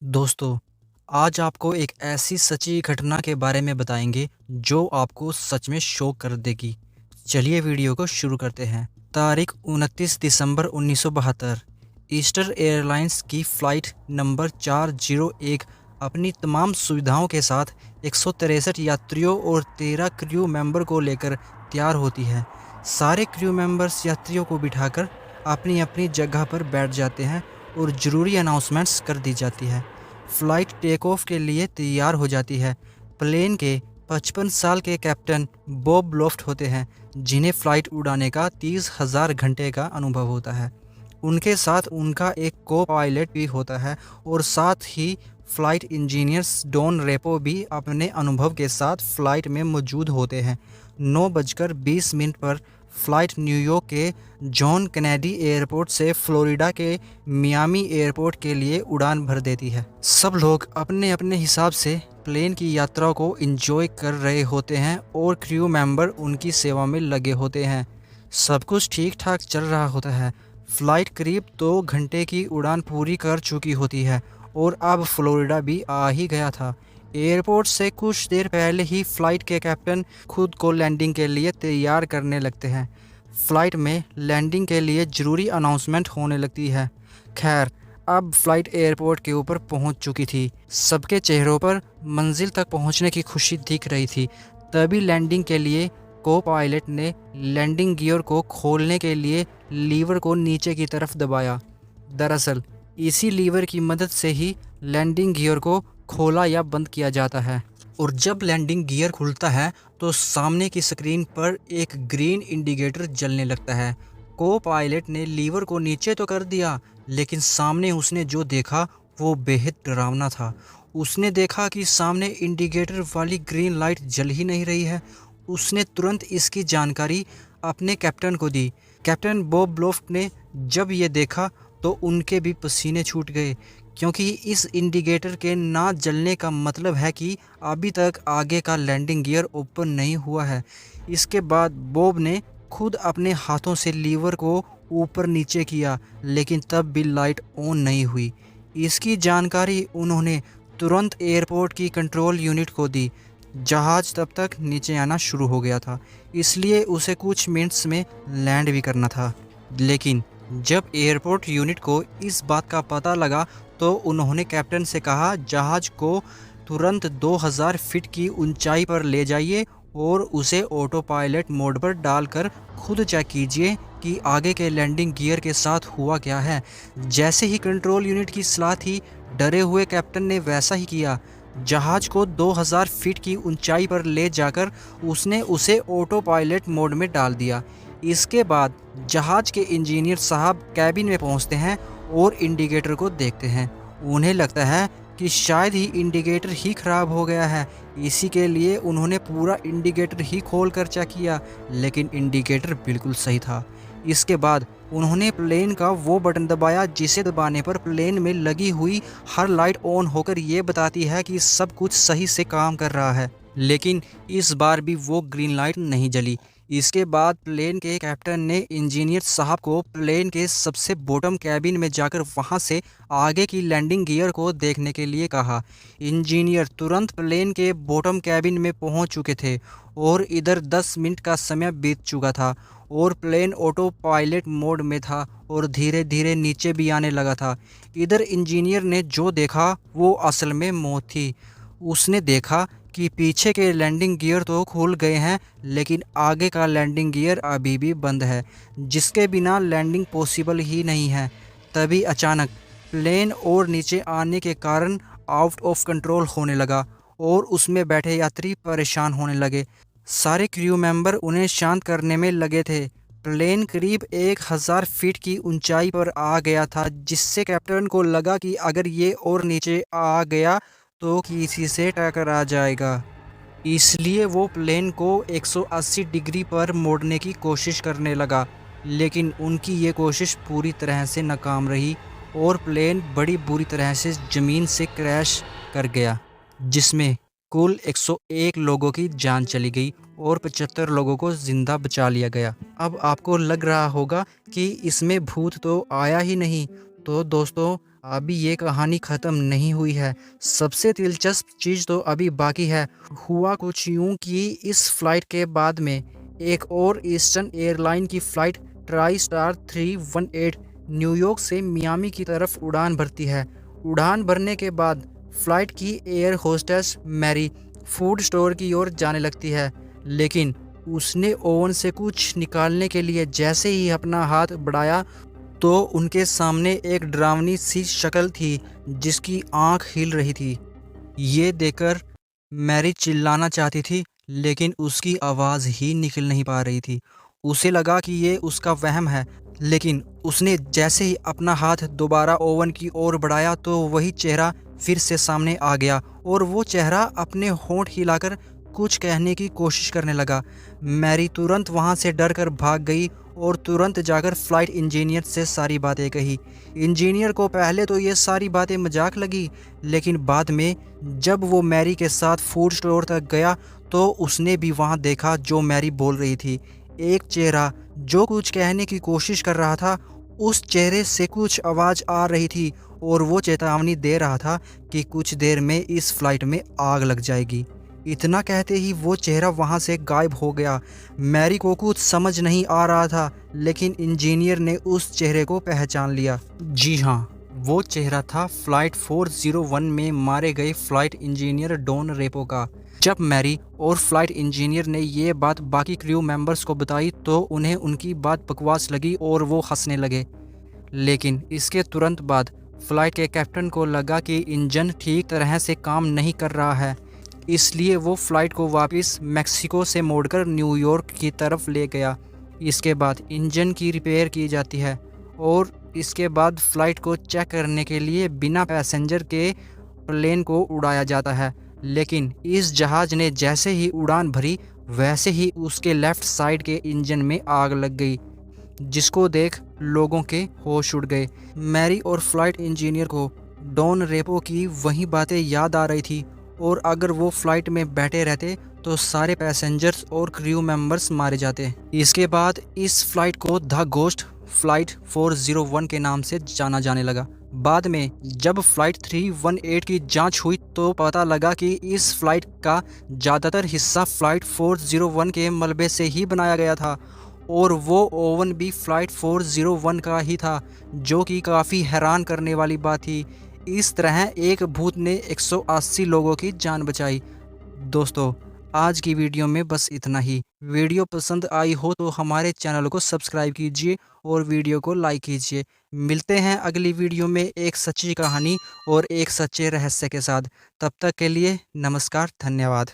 दोस्तों, आज आपको एक ऐसी सच्ची घटना के बारे में बताएंगे जो आपको सच में शॉक कर देगी। चलिए वीडियो को शुरू करते हैं। तारीख 29 दिसंबर 1972। ईस्टर एयरलाइंस की फ़्लाइट नंबर 401 अपनी तमाम सुविधाओं के साथ 163 यात्रियों और 13 क्रू मेंबर को लेकर तैयार होती है। सारे क्रू मेंबर्स यात्रियों को बिठाकर अपनी अपनी जगह पर बैठ जाते हैं और ज़रूरी अनाउंसमेंट्स कर दी जाती है। फ़्लाइट टेक ऑफ के लिए तैयार हो जाती है। प्लेन के 55 साल के कैप्टन बॉब लोफ्ट होते हैं, जिन्हें फ़्लाइट उड़ाने का 30,000 घंटे का अनुभव होता है। उनके साथ उनका एक को पायलट भी होता है और साथ ही फ़्लाइट इंजीनियर्स डॉन रेपो भी अपने अनुभव के साथ फ़्लाइट में मौजूद होते हैं। 9:20 पर फ़्लाइट न्यूयॉर्क के जॉन कैनेडी एयरपोर्ट से फ्लोरिडा के मियामी एयरपोर्ट के लिए उड़ान भर देती है। सब लोग अपने अपने हिसाब से प्लेन की यात्रा को एंजॉय कर रहे होते हैं और क्रू मेंबर उनकी सेवा में लगे होते हैं। सब कुछ ठीक ठाक चल रहा होता है। फ़्लाइट करीब 2 घंटे की उड़ान पूरी कर चुकी होती है और अब फ्लोरिडा भी आ ही गया था। एयरपोर्ट से कुछ देर पहले ही फ़्लाइट के कैप्टन खुद को लैंडिंग के लिए तैयार करने लगते हैं। फ़्लाइट में लैंडिंग के लिए ज़रूरी अनाउंसमेंट होने लगती है। खैर, अब फ़्लाइट एयरपोर्ट के ऊपर पहुंच चुकी थी। सबके चेहरों पर मंजिल तक पहुंचने की खुशी दिख रही थी। तभी लैंडिंग के लिए को पायलट ने लैंडिंग गियर को खोलने के लिए लीवर को नीचे की तरफ दबाया। दरअसल इसी लीवर की मदद से ही लैंडिंग गियर को खोला या बंद किया जाता है। और जब लैंडिंग गियर खुलता है तो सामने की स्क्रीन पर एक ग्रीन इंडिकेटर जलने लगता है। को पायलट ने लीवर को नीचे तो कर दिया, लेकिन सामने उसने जो देखा वो बेहद डरावना था। उसने देखा कि सामने इंडिकेटर वाली ग्रीन लाइट जल ही नहीं रही है। उसने तुरंत इसकी जानकारी अपने कैप्टन को दी। कैप्टन बॉब लोफ्ट ने जब ये देखा तो उनके भी पसीने छूट गए, क्योंकि इस इंडिकेटर के ना जलने का मतलब है कि अभी तक आगे का लैंडिंग गियर ओपन नहीं हुआ है। इसके बाद बॉब ने खुद अपने हाथों से लीवर को ऊपर नीचे किया, लेकिन तब भी लाइट ऑन नहीं हुई। इसकी जानकारी उन्होंने तुरंत एयरपोर्ट की कंट्रोल यूनिट को दी। जहाज़ तब तक नीचे आना शुरू हो गया था, इसलिए उसे कुछ मिनट्स में लैंड भी करना था। लेकिन जब एयरपोर्ट यूनिट को इस बात का पता लगा तो उन्होंने कैप्टन से कहा, जहाज़ को तुरंत 2000 फीट की ऊंचाई पर ले जाइए और उसे ऑटो पायलट मोड पर डालकर खुद चेक कीजिए कि आगे के लैंडिंग गियर के साथ हुआ क्या है। जैसे ही कंट्रोल यूनिट की सलाह थी, डरे हुए कैप्टन ने वैसा ही किया। जहाज़ को 2000 फीट की ऊंचाई पर ले जाकर उसने उसे ऑटो पायलट मोड में डाल दिया। इसके बाद जहाज़ के इंजीनियर साहब कैबिन में पहुंचते हैं और इंडिकेटर को देखते हैं। उन्हें लगता है कि शायद ही इंडिकेटर ही ख़राब हो गया है। इसी के लिए उन्होंने पूरा इंडिकेटर ही खोल कर चेक किया, लेकिन इंडिकेटर बिल्कुल सही था। इसके बाद उन्होंने प्लेन का वो बटन दबाया जिसे दबाने पर प्लेन में लगी हुई हर लाइट ऑन होकर ये बताती है कि सब कुछ सही से काम कर रहा है। लेकिन इस बार भी वो ग्रीन लाइट नहीं जली। इसके बाद प्लेन के कैप्टन ने इंजीनियर साहब को प्लेन के सबसे बॉटम कैबिन में जाकर वहां से आगे की लैंडिंग गियर को देखने के लिए कहा। इंजीनियर तुरंत प्लेन के बॉटम कैबिन में पहुंच चुके थे और इधर 10 मिनट का समय बीत चुका था और प्लेन ऑटो पायलट मोड में था और धीरे धीरे नीचे भी आने लगा था। इधर इंजीनियर ने जो देखा वो असल में मौत थी। उसने देखा कि पीछे के लैंडिंग गियर तो खुल गए हैं, लेकिन आगे का लैंडिंग गियर अभी भी बंद है, जिसके बिना लैंडिंग पॉसिबल ही नहीं है। तभी अचानक प्लेन और नीचे आने के कारण आउट ऑफ कंट्रोल होने लगा और उसमें बैठे यात्री परेशान होने लगे। सारे क्रू मेंबर उन्हें शांत करने में लगे थे। प्लेन करीब 1000 फीट की ऊंचाई पर आ गया था, जिससे कैप्टन को लगा कि अगर ये और नीचे आ गया तो किसी से टकरा जाएगा। इसलिए वो प्लेन को 180 डिग्री पर मोड़ने की कोशिश करने लगा, लेकिन उनकी ये कोशिश पूरी तरह से नाकाम रही और प्लेन बड़ी बुरी तरह से ज़मीन से क्रैश कर गया, जिसमें कुल 101 लोगों की जान चली गई और 75 लोगों को ज़िंदा बचा लिया गया। अब आपको लग रहा होगा कि इसमें भूत तो आया ही नहीं। तो दोस्तों, अभी ये कहानी ख़त्म नहीं हुई है। सबसे दिलचस्प चीज़ तो अभी बाकी है। हुआ कुछ यूँ कि इस फ्लाइट के बाद में एक और ईस्टर्न एयरलाइन की फ़्लाइट ट्राई स्टार 318 न्यूयॉर्क से मियामी की तरफ उड़ान भरती है। उड़ान भरने के बाद फ़्लाइट की air hostess Mary food store की ओर जाने लगती है, लेकिन उसने ओवन से कुछ निकालने के लिए जैसे ही अपना हाथ बढ़ाया तो उनके सामने एक डरावनी सी शक्ल थी जिसकी आंख हिल रही थी। ये देखकर मैरी चिल्लाना चाहती थी, लेकिन उसकी आवाज़ ही निकल नहीं पा रही थी। उसे लगा कि ये उसका वहम है, लेकिन उसने जैसे ही अपना हाथ दोबारा ओवन की ओर बढ़ाया तो वही चेहरा फिर से सामने आ गया और वो चेहरा अपने होंठ हिलाकर कुछ कहने की कोशिश करने लगा। मैरी तुरंत वहाँ से डर कर भाग गई और तुरंत जाकर फ्लाइट इंजीनियर से सारी बातें कही। इंजीनियर को पहले तो ये सारी बातें मजाक लगी, लेकिन बाद में जब वो मैरी के साथ फूड स्टोर तक गया तो उसने भी वहाँ देखा जो मैरी बोल रही थी। एक चेहरा जो कुछ कहने की कोशिश कर रहा था, उस चेहरे से कुछ आवाज़ आ रही थी और वो चेतावनी दे रहा था कि कुछ देर में इस फ्लाइट में आग लग जाएगी। इतना कहते ही वो चेहरा वहाँ से गायब हो गया। मैरी को कुछ समझ नहीं आ रहा था, लेकिन इंजीनियर ने उस चेहरे को पहचान लिया। जी हाँ, वो चेहरा था फ़्लाइट 401 में मारे गए फ़्लाइट इंजीनियर डॉन रेपो का। जब मैरी और फ्लाइट इंजीनियर ने ये बात बाकी क्रू मेंबर्स को बताई तो उन्हें उनकी बात बकवास लगी और वो हंसने लगे। लेकिन इसके तुरंत बाद फ्लाइट के कैप्टन को लगा कि इंजन ठीक तरह से काम नहीं कर रहा है, इसलिए वो फ़्लाइट को वापस मेक्सिको से मोड़कर न्यूयॉर्क की तरफ ले गया। इसके बाद इंजन की रिपेयर की जाती है और इसके बाद फ़्लाइट को चेक करने के लिए बिना पैसेंजर के प्लेन को उड़ाया जाता है। लेकिन इस जहाज़ ने जैसे ही उड़ान भरी, वैसे ही उसके लेफ़्ट साइड के इंजन में आग लग गई, जिसको देख लोगों के होश उड़ गए। मैरी और फ्लाइट इंजीनियर को डॉन रेपो की वही बातें याद आ रही थी और अगर वो फ्लाइट में बैठे रहते तो सारे पैसेंजर्स और क्रू मेंबर्स मारे जाते। इसके बाद इस फ्लाइट को द गोस्ट फ्लाइट 401 के नाम से जाना जाने लगा। बाद में जब फ्लाइट 318 की जांच हुई तो पता लगा कि इस फ्लाइट का ज़्यादातर हिस्सा फ्लाइट 401 के मलबे से ही बनाया गया था और वो ओवन भी फ्लाइट 401 का ही था, जो कि काफ़ी हैरान करने वाली बात थी। इस तरह एक भूत ने 180 लोगों की जान बचाई। दोस्तों, आज की वीडियो में बस इतना ही। वीडियो पसंद आई हो तो हमारे चैनल को सब्सक्राइब कीजिए और वीडियो को लाइक कीजिए। मिलते हैं अगली वीडियो में एक सच्ची कहानी और एक सच्चे रहस्य के साथ। तब तक के लिए नमस्कार, धन्यवाद।